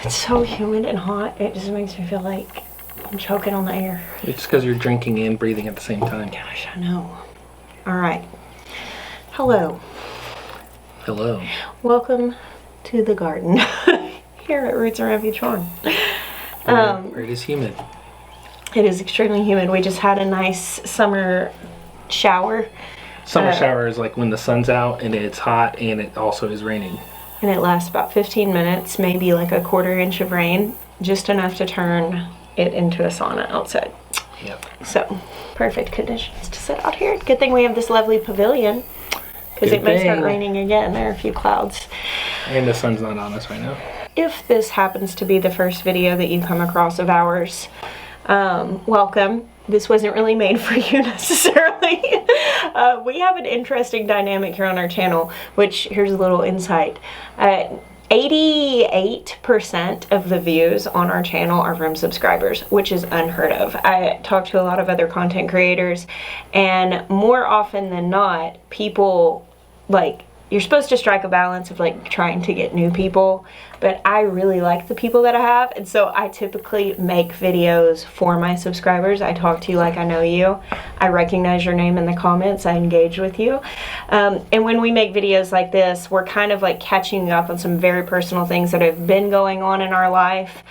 It's so humid and hot, it just makes me feel like I'm choking on the air. It's because you're drinking and breathing at the same time. Gosh, I know. All right. Hello. Hello. Welcome to the garden here at Roots and Refuge Farm. Where it is humid. It is extremely humid. We just had a nice summer shower. Summer shower is like when the sun's out and it's hot and it also is raining. And it lasts about 15 minutes, maybe like a quarter inch of rain, just enough to turn it into a sauna outside. Yep. So, perfect conditions to sit out here. Good thing we have this lovely pavilion, because it may start raining again. There are a few clouds. And the sun's not on us right now. If this happens to be the first video that you come across of ours, welcome. This wasn't really made for you necessarily. We have an interesting dynamic here on our channel, which, here's a little insight. 88% of the views on our channel are from subscribers, which is unheard of. I talk to a lot of other content creators, and more often than not, people, like, you're supposed to strike a balance of like trying to get new people, but I really like the people that I have, and so I typically make videos for my subscribers. I talk to you like I know you. I recognize your name in the comments. I engage with you. And when we make videos like this, we're kind of like catching up on some very personal things that have been going on in our life,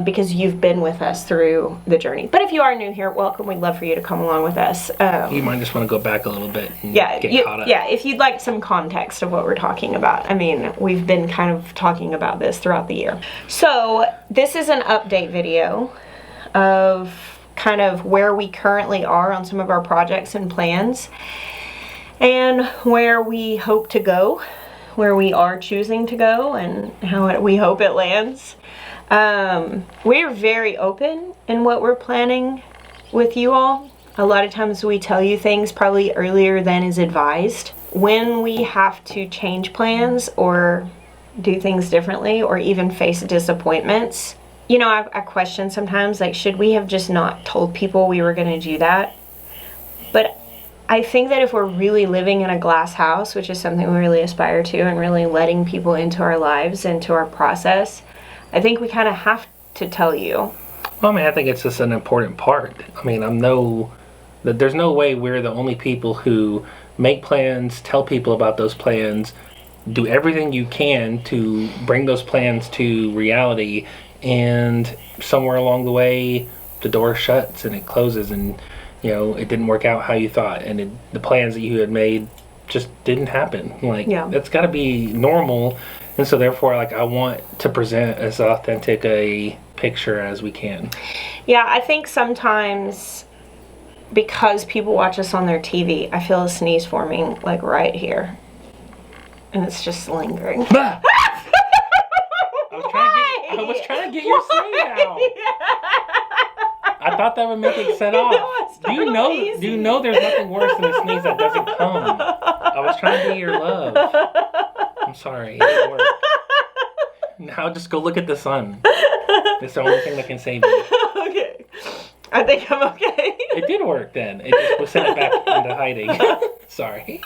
because you've been with us through the journey. But if you are new here, welcome. We'd love for you to come along with us. You might just want to go back a little bit and get caught up. Yeah, if you'd like some context of what we're talking about. I mean, we've been kind of talking about this throughout the year. So this is an update video of kind of where we currently are on some of our projects and plans, and where we hope to go, where we are choosing to go, and how we hope it lands. We're very open in what we're planning with you all. A lot of times we tell you things probably earlier than is advised. When we have to change plans or do things differently or even face disappointments, you know, I question sometimes, like, should we have just not told people we were going to do that? But I think that if we're really living in a glass house, which is something we really aspire to, and really letting people into our lives, into our process, I think we kind of have to tell you. Well, I mean, I think it's just an important part. I mean, there's no way we're the only people who make plans, tell people about those plans, do everything you can to bring those plans to reality, and somewhere along the way, the door shuts and it closes, and you know, it didn't work out how you thought, and the plans that you had made just didn't happen. Like, that's got to be normal. And so therefore, like, I want to present as authentic a picture as we can. Yeah, I think sometimes because people watch us on their TV, I feel a sneeze forming, like, right here. And it's just lingering. I was trying to get your sneeze out. I thought that would make it set off. Do you know there's nothing worse than a sneeze that doesn't come? I was trying to be your love. I'm sorry, it didn't work. Now just go look at the sun. It's the only thing that can save you. Okay. I think I'm okay. It did work then. It just was sent it back into hiding. Sorry.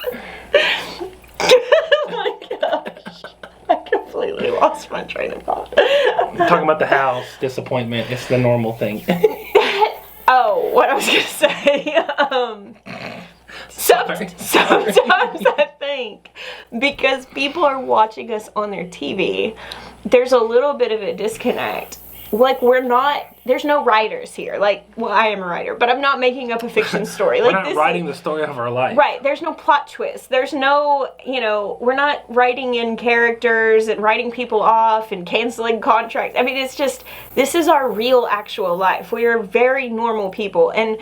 Oh my gosh. I completely lost my train of thought. I'm talking about the house, disappointment. It's the normal thing. Oh, what I was going to say. Sometimes I think because people are watching us on their TV, there's a little bit of a disconnect. Like, there's no writers here. Like, well, I am a writer, but I'm not making up a fiction story. We're not writing the story of our life. Right. There's no plot twist. There's no, we're not writing in characters and writing people off and canceling contracts. I mean, it's just, this is our real, actual life. We are very normal people. And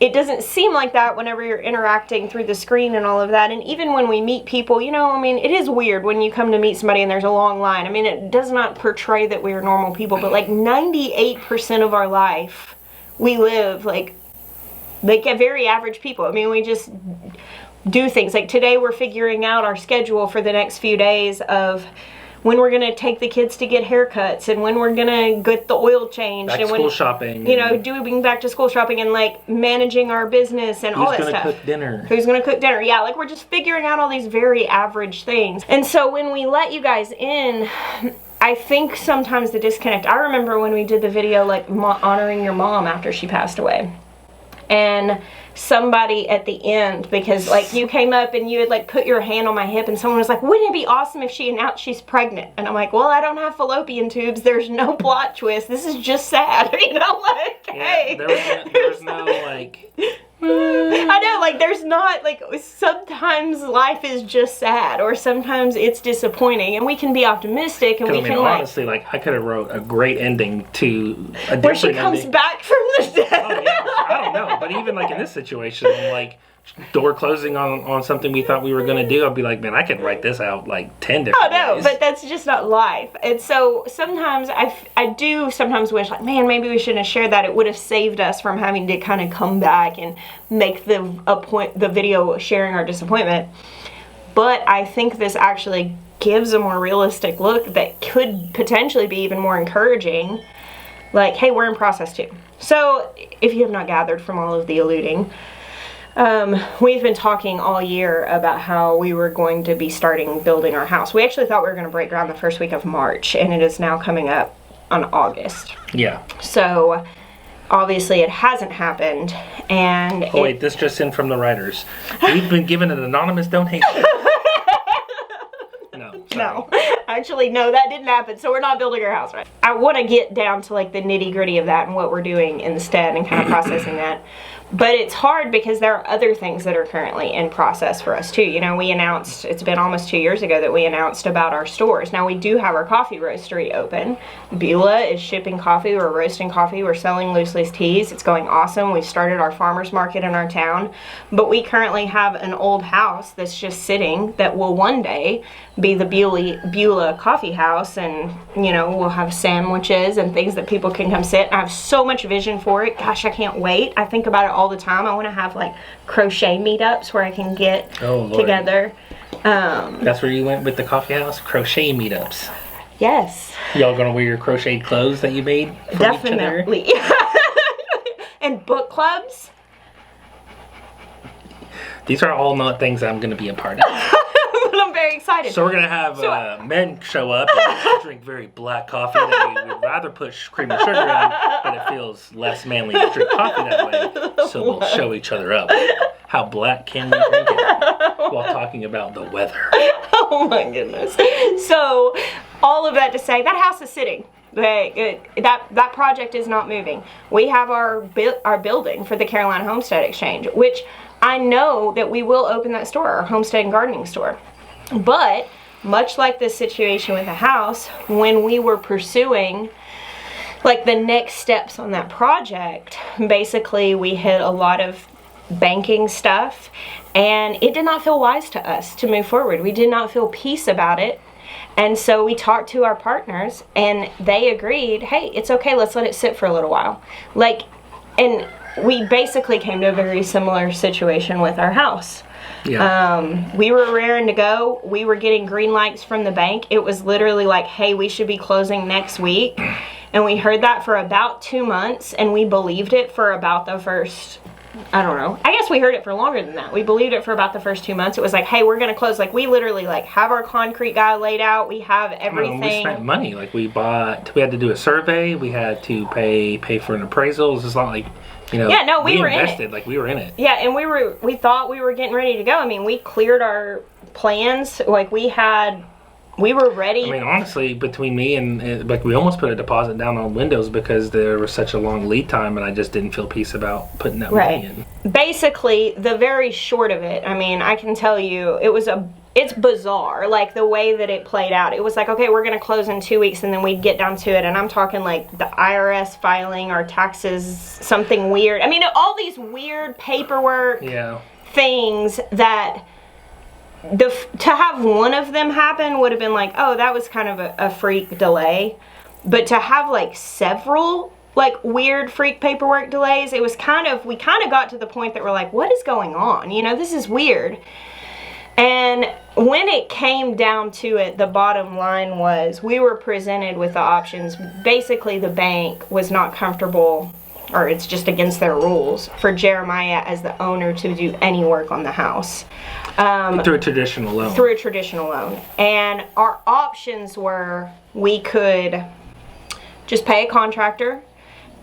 it doesn't seem like that whenever you're interacting through the screen and all of that. And even when we meet people, I mean, it is weird when you come to meet somebody and there's a long line. I mean, it does not portray that we are normal people, but like 98% of our life, we live like a very average people. I mean, we just do things. Like today we're figuring out our schedule for the next few days of when we're going to take the kids to get haircuts and when we're going to get the oil changed. Back to school shopping. Doing back to school shopping and like managing our business and all that stuff. Who's going to cook dinner? Who's going to cook dinner? Yeah, like we're just figuring out all these very average things. And so when we let you guys in, I think sometimes the disconnect, I remember when we did the video, like, honoring your mom after she passed away. And somebody at the end, because, like, you came up and you had, like, put your hand on my hip and someone was like, wouldn't it be awesome if she announced she's pregnant? And I'm like, well, I don't have fallopian tubes. There's no plot twist. This is just sad. You know, like, hey. There's no, like... I know, like, there's not, like, sometimes life is just sad, or sometimes it's disappointing, and we can be optimistic, and we can, honestly, like, I could have wrote a great ending to a different where she comes ending. back from the dead. Oh, yeah. I don't know, but even, like, in this situation, like, door closing on something we thought we were going to do, I'd be like, man, I could write this out, like, 10 different ways. But that's just not life. And so sometimes I do sometimes wish, like, man, maybe we shouldn't have shared that. It would have saved us from having to kind of come back and make the video sharing our disappointment. But I think this actually gives a more realistic look that could potentially be even more encouraging. Like, hey, we're in process too. So if you have not gathered from all of the alluding, we've been talking all year about how we were going to be starting building our house. We actually thought we were going to break ground the first week of March, and it is now coming up on August. Yeah. So obviously it hasn't happened, and wait, this just in from the writers. We've been given an anonymous donation. No, actually, no, that didn't happen. So we're not building our house, right? I want to get down to, like, the nitty gritty of that and what we're doing instead and kind of processing that. But it's hard because there are other things that are currently in process for us too. You know, we announced, it's been almost 2 years ago that we announced about our stores. Now we do have our coffee roastery open. Beulah is shipping coffee, we're roasting coffee, we're selling loose leaf teas. It's going awesome. We've started our farmer's market in our town. But we currently have an old house that's just sitting that will one day be the Beulah coffee house, and, you know, we'll have sandwiches and things that people can come sit. I have so much vision for it. Gosh, I can't wait. I think about it all the time. I want to have, like, crochet meetups where I can get together. That's where you went with the coffee house? Crochet meetups. Yes. Y'all gonna wear your crocheted clothes that you made for Definitely. each other? And book clubs. These are all not things I'm gonna be a part of. But I'm very excited. So we're gonna have men show up and drink very black coffee that we would rather put cream and sugar in, but it feels less manly to drink coffee that way. So we'll show each other up. How black can we drink it while talking about the weather? Oh my goodness. So all of that to say, that house is sitting. That project is not moving. We have our building for the Carolina Homestead Exchange, which I know that we will open that store, our homestead and gardening store. But much like this situation with the house, when we were pursuing, like, the next steps on that project, basically we hit a lot of banking stuff, and it did not feel wise to us to move forward. We did not feel peace about it. And so we talked to our partners, and they agreed, hey, it's okay, let's let it sit for a little while. Like, and we basically came to a very similar situation with our house. Yeah. We were raring to go. We were getting green lights from the bank. It was literally like, hey, we should be closing next week. And we heard that for about 2 months, and we believed it for about the first, I don't know. I guess we heard it for longer than that. We believed it for about the first 2 months. It was like, hey, we're going to close. Like, we literally, like, have our concrete guy laid out. We have everything. We spent money. Like, we had to do a survey. We had to pay for an appraisal. It's not like, you know, yeah, no, we were invested. In it. Like, we were in it. Yeah, and we thought we were getting ready to go. I mean, we cleared our plans. Like, we were ready. I mean, honestly, between me and, like, we almost put a deposit down on windows because there was such a long lead time, and I just didn't feel peace about putting that money in. Basically, the very short of it, I mean, I can tell you, it's bizarre, like, the way that it played out. It was like, okay, we're going to close in 2 weeks, and then we'd get down to it, and I'm talking, like, the IRS filing our taxes, something weird. I mean, all these weird paperwork things that... to have one of them happen would have been like, oh, that was kind of a freak delay. But to have, like, several, like, weird freak paperwork delays, it was we kind of got to the point that we're like, what is going on? You know, this is weird. And when it came down to it, the bottom line was we were presented with the options. Basically, the bank was not comfortable or it's just against their rules for Jeremiah as the owner to do any work on the house. Through a traditional loan. Through a traditional loan. And our options were, we could just pay a contractor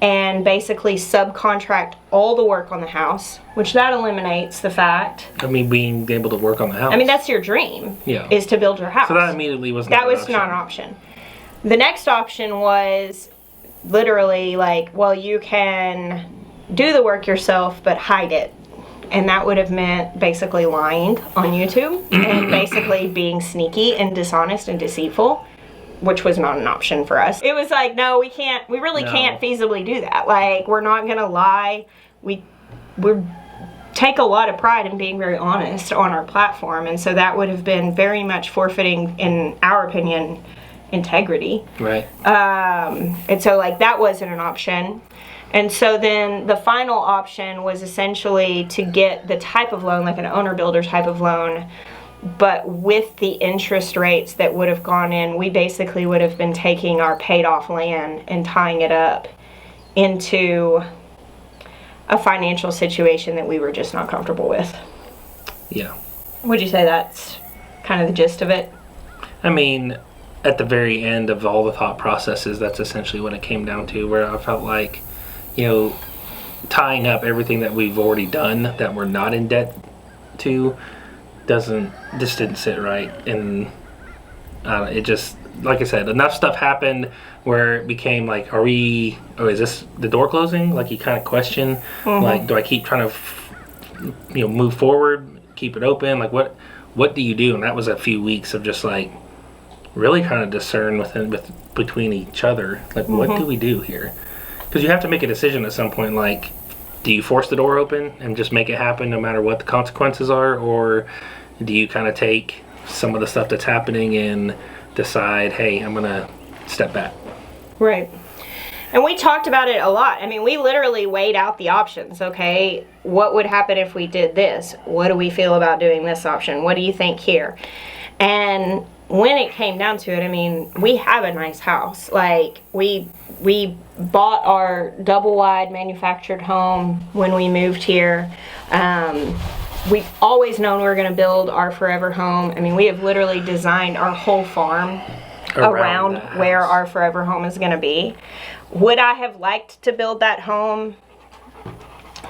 and basically subcontract all the work on the house, which that eliminates the fact. I mean, being able to work on the house. I mean, that's your dream. Yeah. Is to build your house. So that immediately was not That was not an option. The next option was literally like, well, you can do the work yourself, but hide it. And that would have meant basically lying on YouTube and basically being sneaky and dishonest and deceitful, which was not an option for us. It was like, no, we really can't feasibly do that. Like, we're not gonna lie. We take a lot of pride in being very honest on our platform, and so that would have been very much forfeiting, in our opinion, integrity. Right. And so like that wasn't an option. And so then the final option was essentially to get the type of loan, like an owner builder type of loan, but with the interest rates that would have gone in, we basically would have been taking our paid off land and tying it up into a financial situation that we were just not comfortable with. Yeah. Would you say that's kind of the gist of it? I mean, at the very end of all the thought processes, that's essentially what it came down to, where I felt like, you know, tying up everything that we've already done that we're not in debt to didn't sit right. And it just, like I said, enough stuff happened where it became like, is this the door closing? Like, you kind of question, like, do I keep trying to, move forward, keep it open? Like, what do you do? And that was a few weeks of just like really kind of discern between each other, like, what do we do here? Because you have to make a decision at some point, like, do you force the door open and just make it happen no matter what the consequences are, or do you kind of take some of the stuff that's happening and decide, hey, I'm gonna step back? Right. And we talked about it a lot. I mean, we literally weighed out the options, okay? What would happen if we did this? What do we feel about doing this option? What do you think here? And when it came down to it, I mean, we have a nice house. Like, we bought our double wide manufactured home when we moved here. We've always known we were going to build our forever home. I mean, we have literally designed our whole farm around where our forever home is going to be. Would I have liked to build that home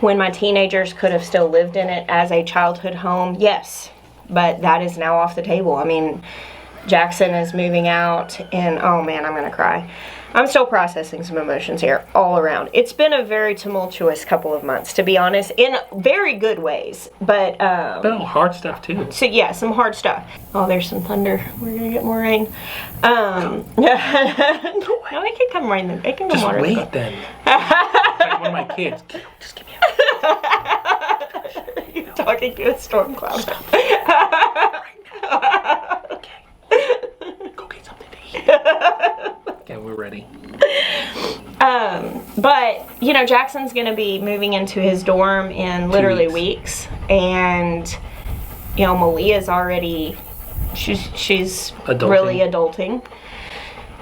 when my teenagers could have still lived in it as a childhood home? Yes, but that is now off the table. I mean, Jackson is moving out, and oh man, I'm going to cry. I'm still processing some emotions here all around. It's been a very tumultuous couple of months, to be honest, in very good ways, but hard stuff too. So yeah, some hard stuff. Oh, there's some thunder. We're gonna get more rain. No, it can come rain. It can come Just water. wait then. Like one of my kids. Just give me a You're talking to a storm cloud. Okay. Go get something to eat. Okay, we're ready. But Jackson's gonna be moving into his dorm in literally weeks, and Malia's already she's Adulting. Really adulting,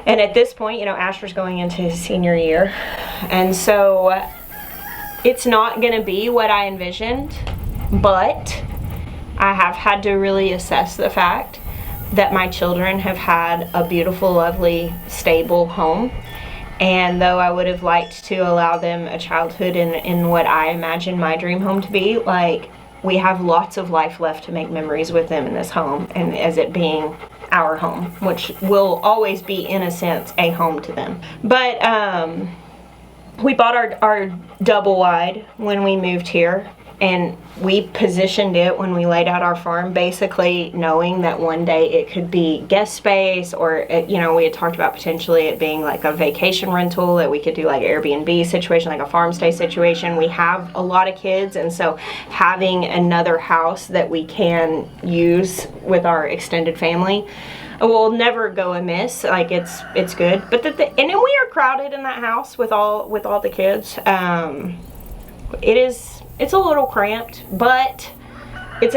and at this point, Asher's going into his senior year, and so it's not gonna be what I envisioned, but I have had to really assess the fact that my children have had a beautiful, lovely, stable home. And though I would have liked to allow them a childhood in what I imagine my dream home to be, like, we have lots of life left to make memories with them in this home, and as it being our home, which will always be, in a sense, a home to them. But we bought our double wide when we moved here, and we positioned it when we laid out our farm, basically knowing that one day it could be guest space, or we had talked about potentially it being like a vacation rental that we could do, like Airbnb situation, like a farm stay situation. We have a lot of kids, and so having another house that we can use with our extended family will never go amiss. Like, it's good. But and then we are crowded in that house with all the kids. It's a little cramped, but it's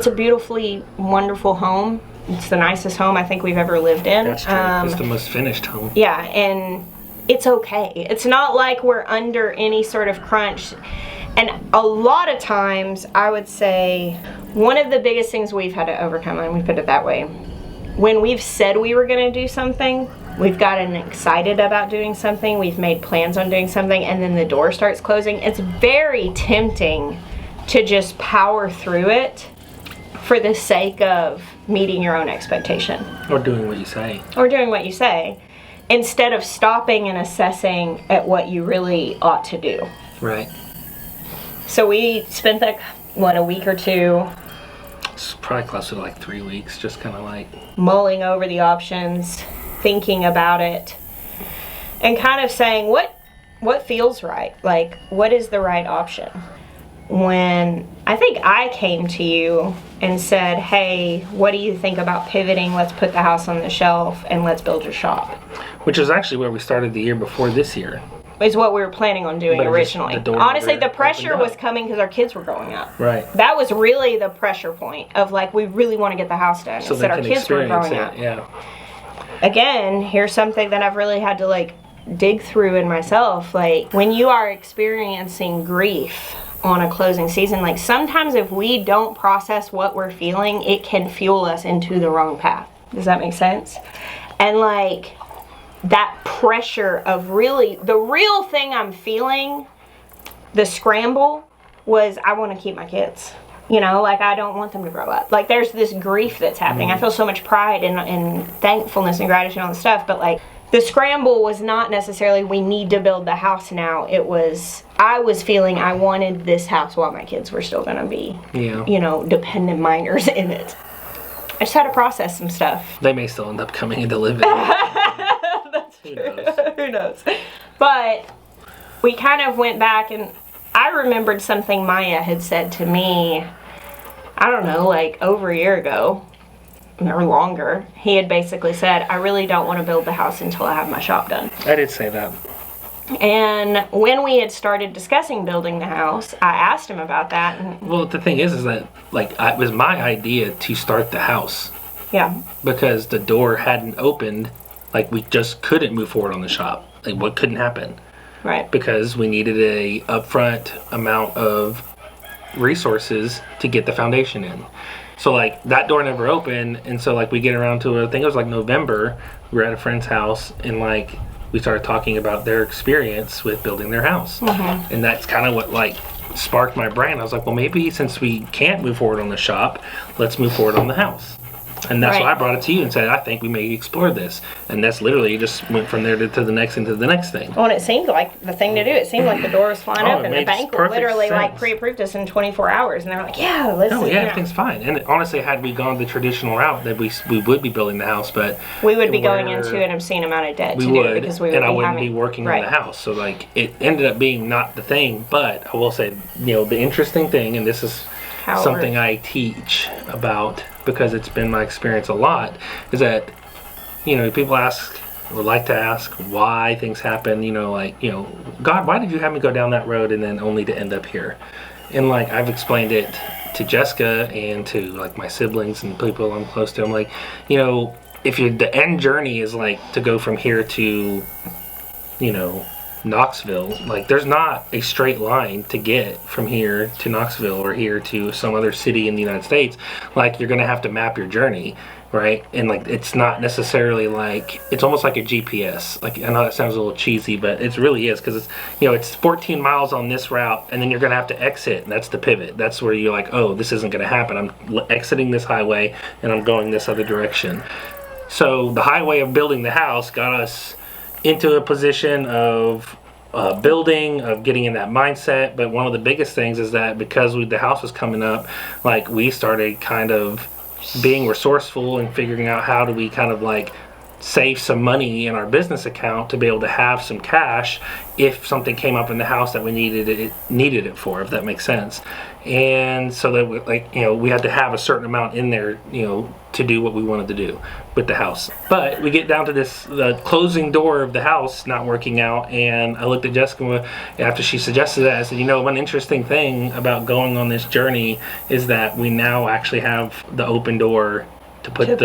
a beautifully wonderful home. It's the nicest home I think we've ever lived in. That's true. It's the most finished home. Yeah, and it's okay. It's not like we're under any sort of crunch. And a lot of times, I would say, one of the biggest things we've had to overcome, and we put it that way, when we've said we were going to do something, we've gotten excited about doing something, we've made plans on doing something, and then the door starts closing, it's very tempting to just power through it for the sake of meeting your own expectation. Or doing what you say. Or doing what you say, instead of stopping and assessing at what you really ought to do. Right. So we spent a week or two. It's probably closer to like 3 weeks, just kind of like mulling over the options, thinking about it, and kind of saying what feels right. Like, what is the right option? When I think I came to you and said, hey, what do you think about pivoting? Let's put the house on the shelf and let's build your shop. Which is actually where we started the year before this year. Is what we were planning on doing originally. Honestly, the pressure was coming because our kids were growing up. Right. That was really the pressure point of like, we really want to get the house done. So instead our kids were growing up. Yeah. Again, here's something that I've really had to like dig through in myself. Like, when you are experiencing grief on a closing season, like, sometimes if we don't process what we're feeling, it can fuel us into the wrong path. Does that make sense? And like, that pressure of really, the real thing I'm feeling, the scramble, was I want to keep my kids. You know, like, I don't want them to grow up. Like, there's this grief that's happening. I feel so much pride and thankfulness and gratitude on the stuff, but like, the scramble was not necessarily we need to build the house now. It was, I was feeling I wanted this house while my kids were still going to be, you know, dependent minors in it. I just had to process some stuff. They may still end up coming into living. That's true. Who knows? But we kind of went back, and I remembered something Maya had said to me, I don't know, like over a year ago or longer. He had basically said, I really don't want to build the house until I have my shop done. I did say that. And when we had started discussing building the house, I asked him about that. And, well, the thing is that, like, it was my idea to start the house. Yeah. Because the door hadn't opened. Like, we just couldn't move forward on the shop. Like, what couldn't happen? Right. Because we needed a upfront amount of resources to get the foundation in. So, like, that door never opened. And so, like, we get around to, I think it was, like, November. We were at a friend's house, and, like, we started talking about their experience with building their house. Mm-hmm. And that's kind of what, like, sparked my brain. I was like, well, maybe since we can't move forward on the shop, let's move forward on the house. And that's why I brought it to you and said, I think we may explore this. And that's literally just went from there to the next and to the next thing. Well, and it seemed like the thing to do. It seemed like the door was flying up, and the bank literally like pre-approved us in 24 hours. And they were like, yeah, let's do it. Everything's fine. And honestly, had we gone the traditional route, that we would be building the house, but we would be going into an obscene amount of debt to do it, because we would and I be wouldn't be working on the house. So like, it ended up being not the thing. But I will say, you know, the interesting thing, and this is something I teach about, because it's been my experience a lot, is that, you know, people ask or like to ask why things happen, you know, like, you know, God, why did you have me go down that road and then only to end up here? And like, I've explained it to Jessica and to like my siblings and people I'm close to. I'm like, you know, if the end journey is like to go from here to, you know, Knoxville, like, there's not a straight line to get from here to Knoxville or here to some other city in the United States. Like, you're gonna have to map your journey, right? And like, it's not necessarily like, it's almost like a GPS. Like, I know that sounds a little cheesy, but it really is, because it's, you know, it's 14 miles on this route, and then you're gonna have to exit, and that's the pivot. That's where you're like, oh, this isn't gonna happen. I'm exiting this highway and I'm going this other direction. So the highway of building the house got us into a position of building, of getting in that mindset. But one of the biggest things is that because the house was coming up, like, we started kind of being resourceful and figuring out how do we kind of like save some money in our business account to be able to have some cash if something came up in the house that we needed it for, if that makes sense. And so that we, like, you know, we had to have a certain amount in there, you know, to do what we wanted to do with the house. But we get down to the closing door of the house not working out, and I looked at Jessica after she suggested that. I said, you know, one interesting thing about going on this journey is that we now actually have the open door to put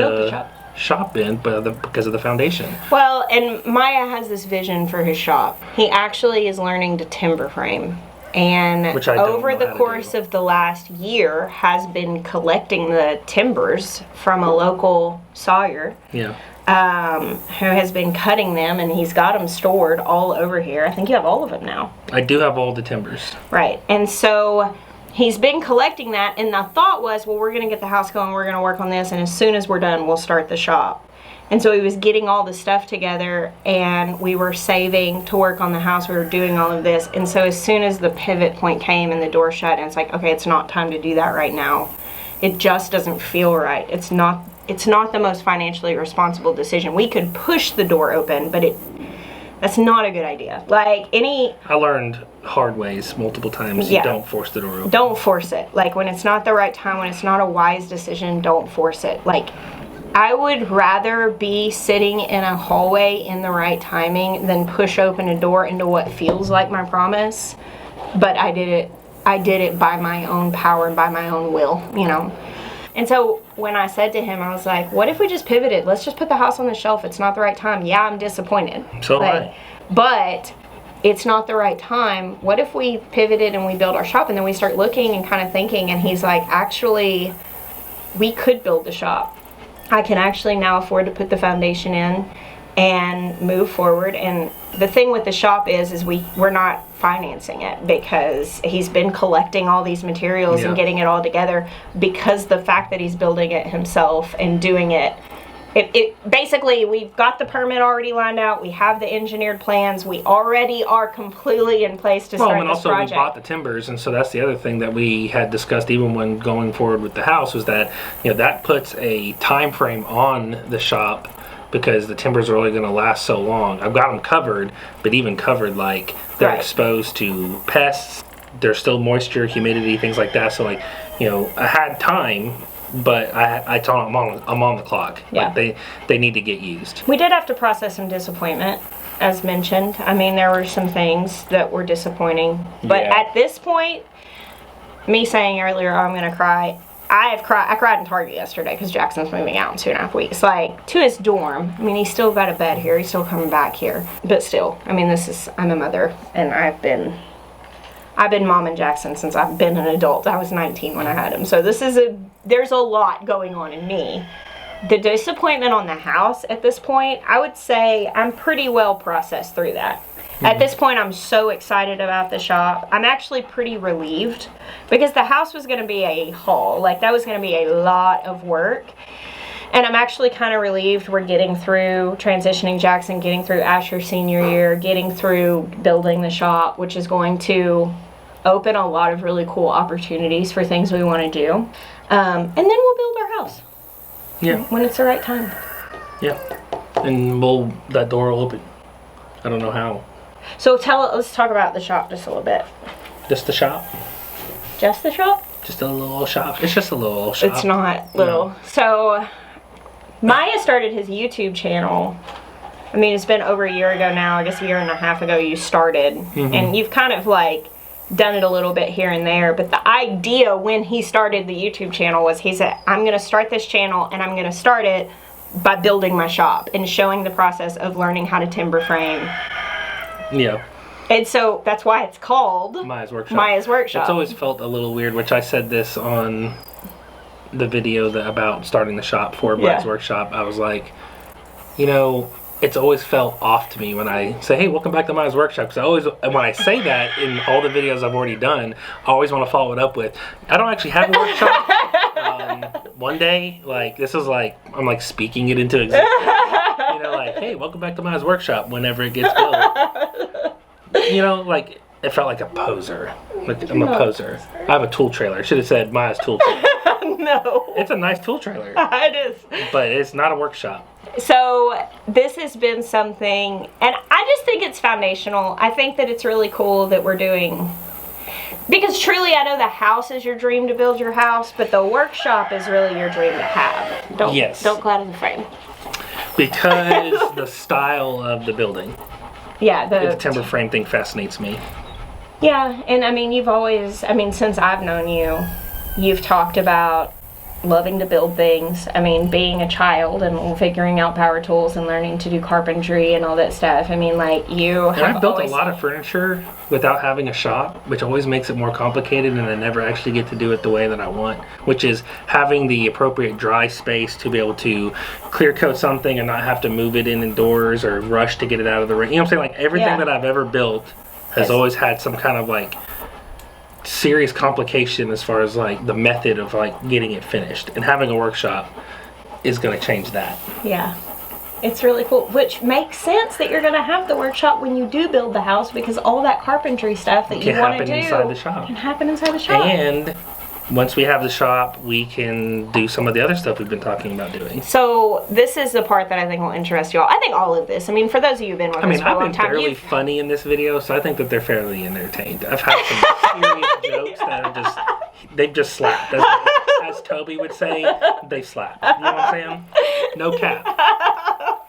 shop in, but because of the foundation. Well, and Maya has this vision for his shop. He actually is learning to timber frame. And Which I don't over know the how to course do. of the last year has been collecting the timbers from a local sawyer. Yeah. Who has been cutting them, and he's got them stored all over here. I think you have all of them now. I do have all the timbers. Right. And so he's been collecting that, and the thought was, well, we're going to get the house going, we're going to work on this, and as soon as we're done, we'll start the shop. And so he was getting all the stuff together, and we were saving to work on the house. We were doing all of this. And so as soon as the pivot point came and the door shut, and it's like, okay, it's not time to do that right now. It just doesn't feel right. It's not the most financially responsible decision. We could push the door open, but that's not a good idea. I learned hard ways multiple times. Yeah. You don't force the door open. Don't force it. When it's not the right time, when it's not a wise decision, don't force it. I would rather be sitting in a hallway in the right timing than push open a door into what feels like my promise. But I did it by my own power and by my own will, And so when I said to him, I was like, what if we just pivoted? Let's just put the house on the shelf. It's not the right time. Yeah, I'm disappointed. So am I. But it's not the right time. What if we pivoted and we build our shop, and then we start looking and kind of thinking, and he's like, actually, we could build the shop. I can actually now afford to put the foundation in and move forward. And the thing with the shop is we're not financing it, because he's been collecting all these materials and getting it all together, because the fact that he's building it himself and doing it basically, we've got the permit already lined out, we have the engineered plans, we already are completely in place to start this project. Well, and also we bought the timbers, and so that's the other thing that we had discussed even when going forward with the house, was that that puts a time frame on the shop, because the timbers are only going to last so long. I've got them covered, but even covered, they're exposed to pests, there's still moisture, humidity, things like that. So I had time, but I told them I'm on the clock. Yeah. They need to get used. We did have to process some disappointment, as mentioned. I mean, there were some things that were disappointing. But at this point, me saying earlier, I'm going to cry, I cried in Target yesterday because Jackson's moving out in 2.5 weeks. To his dorm. I mean, he's still got a bed here. He's still coming back here. But still, I mean, I'm a mother, and I've been momming Jackson since I've been an adult. I was 19 when I had him. So there's a lot going on in me. The disappointment on the house at this point, I would say I'm pretty well processed through that. Mm-hmm. At this point, I'm so excited about the shop. I'm actually pretty relieved, because the house was going to be a haul. That was going to be a lot of work. And I'm actually kind of relieved we're getting through transitioning Jackson, getting through Asher's senior year, getting through building the shop, which is going to open a lot of really cool opportunities for things we want to do. And then we'll build our house. Yeah. When it's the right time. Yeah. And that door will open. I don't know how. So let's talk about the shop just a little bit. Just the shop? Just the shop? Just a little shop. It's just a little shop. It's not little. No. So Maya started his YouTube channel. I mean, it's been over a year ago now. I guess a year and a half ago you started. Mm-hmm. And you've kind of done it a little bit here and there. But the idea when he started the YouTube channel was, he said, I'm going to start this channel, and I'm going to start it by building my shop and showing the process of learning how to timber frame. Yeah. And so that's why it's called Maya's Workshop. Maya's Workshop. It's always felt a little weird, which I said this on the video about starting the shop for Maya's Workshop. I was like, it's always felt off to me when I say, hey, welcome back to Maya's Workshop. Because when I say that in all the videos I've already done, I always want to follow it up with, I don't actually have a workshop. One day, this is I'm speaking it into existence. Hey, welcome back to Maya's Workshop whenever it gets built. It felt like a poser. I'm a poser. I have a tool trailer. I should have said Maya's tool trailer. No. It's a nice tool trailer. It is. But it's not a workshop. So this has been something, and I just think it's foundational. I think that it's really cool that we're doing, because truly I know the house is your dream to build your house, but the workshop is really your dream to have. Don't go out of the frame. Because the style of the building. Yeah. The timber frame thing fascinates me. Yeah, and I mean, since I've known you, you've talked about loving to build things. I mean, being a child and figuring out power tools and learning to do carpentry and all that stuff. I mean, like, you And have I've built always... a lot of furniture without having a shop, which always makes it more complicated, and I never actually get to do it the way that I want, which is having the appropriate dry space to be able to clear coat something and not have to move it indoors or rush to get it out of the rain. You know what I'm saying? Like, everything that I've ever built has always had some kind of, like, serious complication as far as, like, the method of, like, getting it finished. And having a workshop is going to change that. Yeah. It's really cool, which makes sense that you're going to have the workshop when you do build the house, because all that carpentry stuff that you want to do inside the shop. can happen inside the shop. And once we have the shop, we can do some of the other stuff we've been talking about doing. So this is the part that I think will interest you all. I think all of this. I mean, for those of you who've been with us for a I've long been time, fairly funny in this video, so I think that they're fairly entertained. I've had some serious jokes that are they've just slapped. As Toby would say, they slapped. You know what I'm saying? No cap.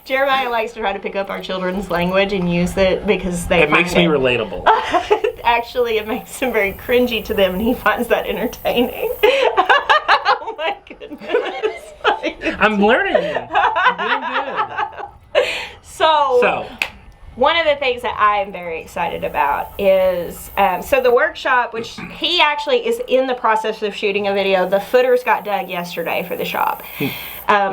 Jeremiah likes to try to pick up our children's language and use it because they It makes me relatable. Actually, it makes him very cringy to them, and he finds that entertaining. Oh my goodness. I'm learning. I'm doing good. So, one of the things that I'm very excited about is, so the workshop, which he actually is in the process of shooting a video. The footers got dug yesterday for the shop.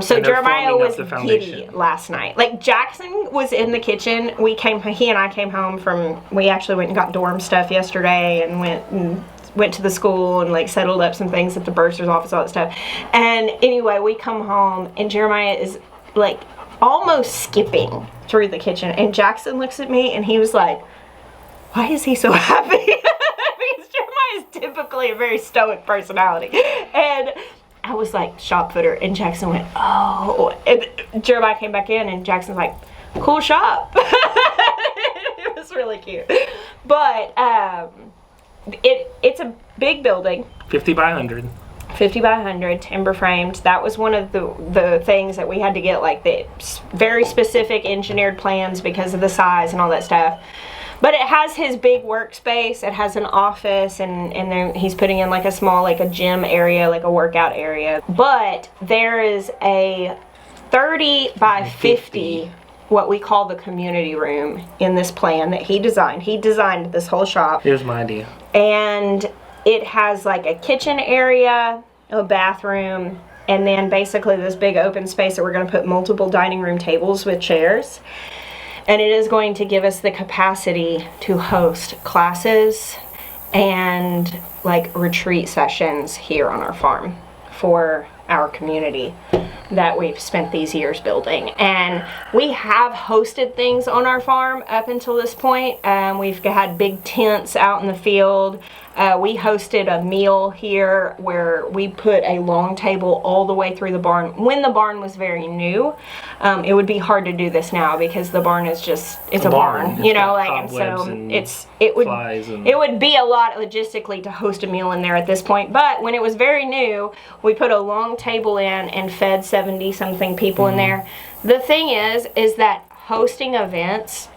So Jeremiah was giddy last night. Like, Jackson was in the kitchen. He and I came home we actually went and got dorm stuff yesterday and went to the school and, like, settled up some things at the bursar's office, all that stuff. And anyway, we come home and Jeremiah is, like, almost skipping through the kitchen, and Jackson looks at me and he was like, why is he so happy? Because Jeremiah is typically a very stoic personality. And I was like, shop footer, and Jackson went, oh. And Jeremiah came back in and Jackson's like, cool shop. It was really cute. But it's a big building. 50 by 100. 50 by 100, timber framed. That was one of the things that we had to get, like, the very specific engineered plans because of the size and all that stuff. But it has his big workspace. It has an office, and then he's putting in, like, a small, like, a gym area, like a workout area. But there is a 30 by 50, what we call the community room, in this plan that he designed. He designed this whole shop. It was my idea. And it has, like, a kitchen area, a bathroom, and then basically this big open space that we're going to put multiple dining room tables with chairs. And it is going to give us the capacity to host classes and, like, retreat sessions here on our farm for our community that we've spent these years building. And we have hosted things on our farm up until this point. We've had big tents out in the field. We hosted a meal here where we put a long table all the way through the barn. When the barn was very new, it would be hard to do this now because the barn is just, it's a barn, you know, like, and so it would be a lot logistically to host a meal in there at this point. But when it was very new, we put a long table in and fed 70 something people in there. The thing is that hosting events,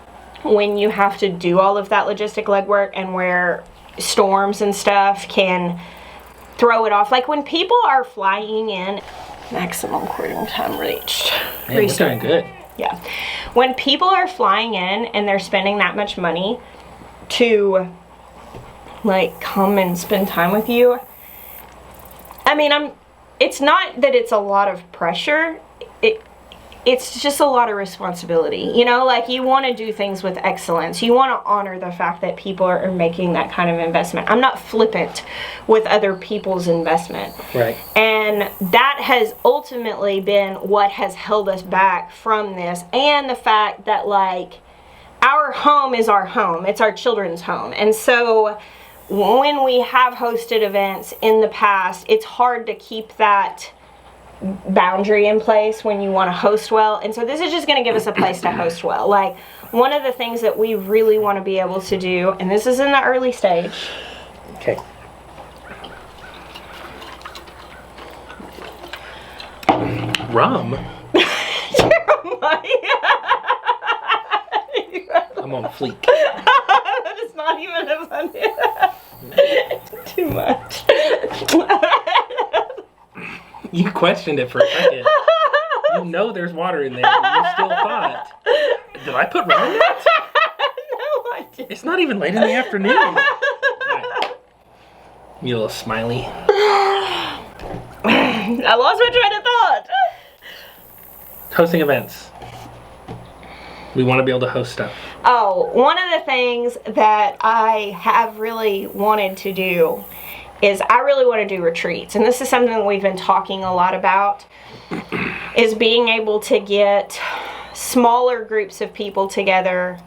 when you have to do all of that logistic legwork and where storms and stuff can throw it off, like when people are flying in, maximum cooling time reached. Man, we're doing good. Yeah. When people are flying in and they're spending that much money to, like, come and spend time with you, I mean, it's not that it's a lot of pressure. It's just a lot of responsibility. You know, like, you want to do things with excellence. You want to honor the fact that people are making that kind of investment. I'm not flippant with other people's investment. Right. And that has ultimately been what has held us back from this. And the fact that, like, our home is our home. It's our children's home. And so when we have hosted events in the past, it's hard to keep that boundary in place when you want to host well. And so this is just going to give us a place to host well. Like, one of the things that we really want to be able to do, and this is in the early stage. Okay. Rum? I'm on fleek. That is not even a funny. Too much. You questioned it for a second. You know there's water in there, and you still thought, did I put rum in it? No, I didn't. It's not even late in the afternoon. Right. You little smiley. I lost my train of thought. Hosting events. We want to be able to host stuff. Oh, one of the things that I have really wanted to do is I really want to do retreats. And this is something that we've been talking a lot about, is being able to get smaller groups of people together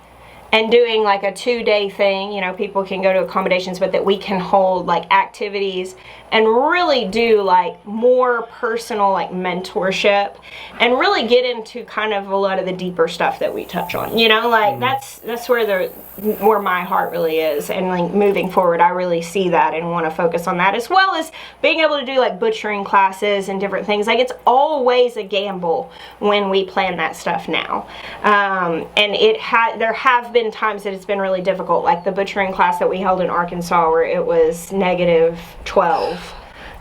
and doing like a 2-day thing. You know, people can go to accommodations, but that we can hold like activities and really do like more personal like mentorship and really get into kind of a lot of the deeper stuff that we touch on. You know, like that's where my heart really is, and like moving forward I really see that and want to focus on that, as well as being able to do like butchering classes and different things. Like, it's always a gamble when we plan that stuff now, and there have been times that it's been really difficult, like the butchering class that we held in Arkansas where it was -12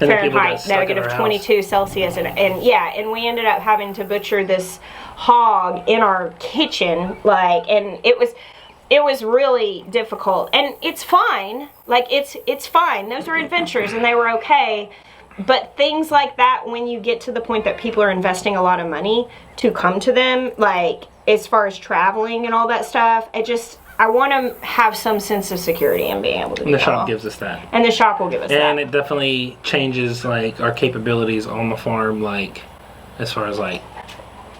And Fahrenheit, -22 Celsius, and we ended up having to butcher this hog in our kitchen, like, and it was really difficult. And it's fine, like it's fine. Those were adventures and they were okay. But things like that, when you get to the point that people are investing a lot of money to come to them, like as far as traveling and all that stuff, I want to have some sense of security in being able to do And the that. shop gives us that. And the shop will give us that. And it definitely changes like our capabilities on the farm, like as far as like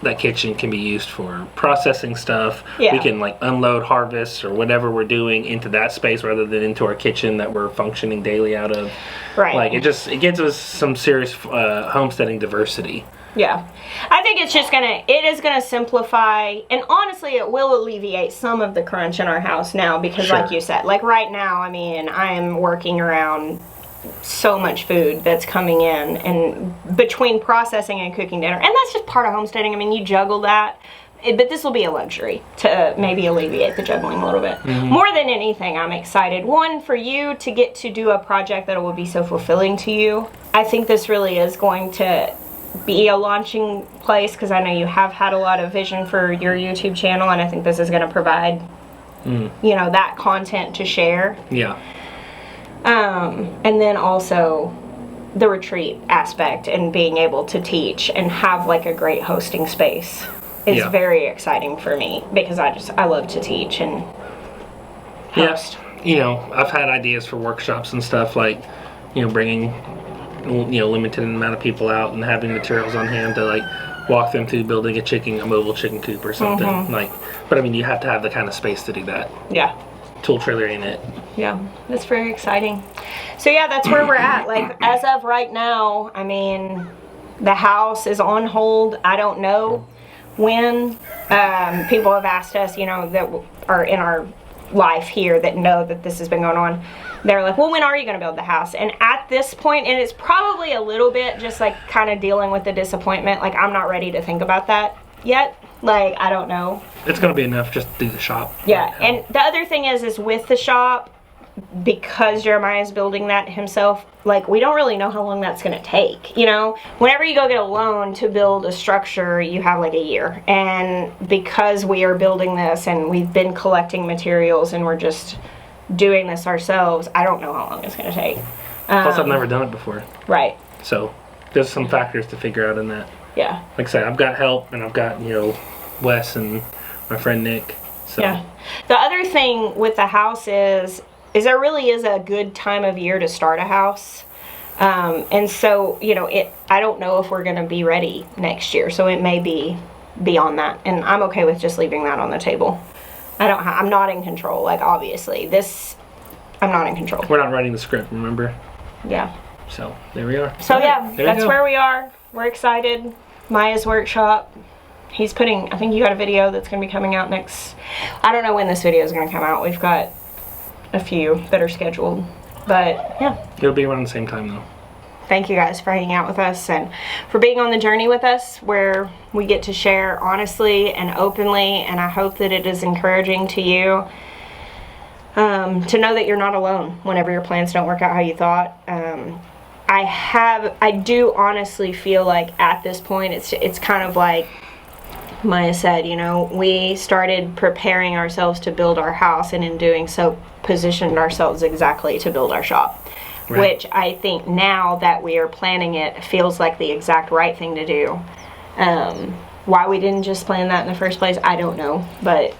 that kitchen can be used for processing stuff. Yeah. We can like unload harvests or whatever we're doing into that space rather than into our kitchen that we're functioning daily out of. Right. Like it gives us some serious homesteading diversity. Yeah, I think it is gonna simplify, and honestly it will alleviate some of the crunch in our house now, because Sure. like you said, like right now, I mean, I am working around so much food that's coming in, and between processing and cooking dinner, and that's just part of homesteading. I mean, you juggle that, but this will be a luxury to maybe alleviate the juggling a little bit. More than anything, I'm excited, one, for you to get to do a project that will be so fulfilling to you. I think this really is going to be a launching place, because I know you have had a lot of vision for your YouTube channel, and I think this is going to provide you know, that content to share. Yeah. And then also the retreat aspect and being able to teach and have like a great hosting space is very exciting for me, because I love to teach and host. Yeah. You know, I've had ideas for workshops and stuff, like, you know, bringing, you know, limited amount of people out and having materials on hand to like walk them through building a mobile chicken coop or something. Like, but I mean, you have to have the kind of space to do that. Yeah. Tool trailer in it. Yeah, that's very exciting. So yeah, that's where we're at. Like, as of right now, I mean, the house is on hold. I don't know when. People have asked us, you know, that are in our life here that know that this has been going on. They're like, well, when are you going to build the house? And at this point, and it's probably a little bit just like kind of dealing with the disappointment, like I'm not ready to think about that yet. Like, I don't know. It's going to be enough just to do the shop. Yeah, and the other thing is with the shop, because Jeremiah's building that himself, like, we don't really know how long that's going to take, you know? Whenever you go get a loan to build a structure, you have like a year. And because we are building this and we've been collecting materials and we're just doing this ourselves, I don't know how long it's going to take. Plus, I've never done it before. Right. So, there's some factors to figure out in that. Yeah. Like I said, I've got help, and I've got, you know, Wes and my friend Nick. So. Yeah. The other thing with the house is there really is a good time of year to start a house. And so, you know, I don't know if we're going to be ready next year, so it may be beyond that. And I'm okay with just leaving that on the table. I'm not in control, like, obviously. I'm not in control. We're not writing the script, remember? Yeah. So, there we are. So, yeah, there that's where we are. We're excited. Maya's workshop. He's I think you got a video that's going to be coming out next. I don't know when this video is going to come out. We've got a few that are scheduled. But, yeah. It'll be around the same time, though. Thank you guys for hanging out with us and for being on the journey with us, where we get to share honestly and openly. And I hope that it is encouraging to you to know that you're not alone whenever your plans don't work out how you thought. I do honestly feel like at this point it's kind of like Maya said, you know, we started preparing ourselves to build our house, and in doing so positioned ourselves exactly to build our shop. Right. Which I think now that we are planning it feels like the exact right thing to do. Why we didn't just plan that in the first place, I don't know, but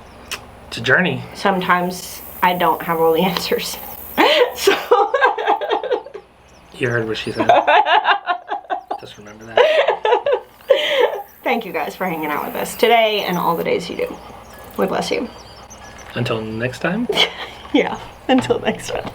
it's a journey. Sometimes I don't have all the answers. So you heard what she said. Just remember that. Thank you guys for hanging out with us today and all the days you do. We bless you. Until next time? Yeah, until next time.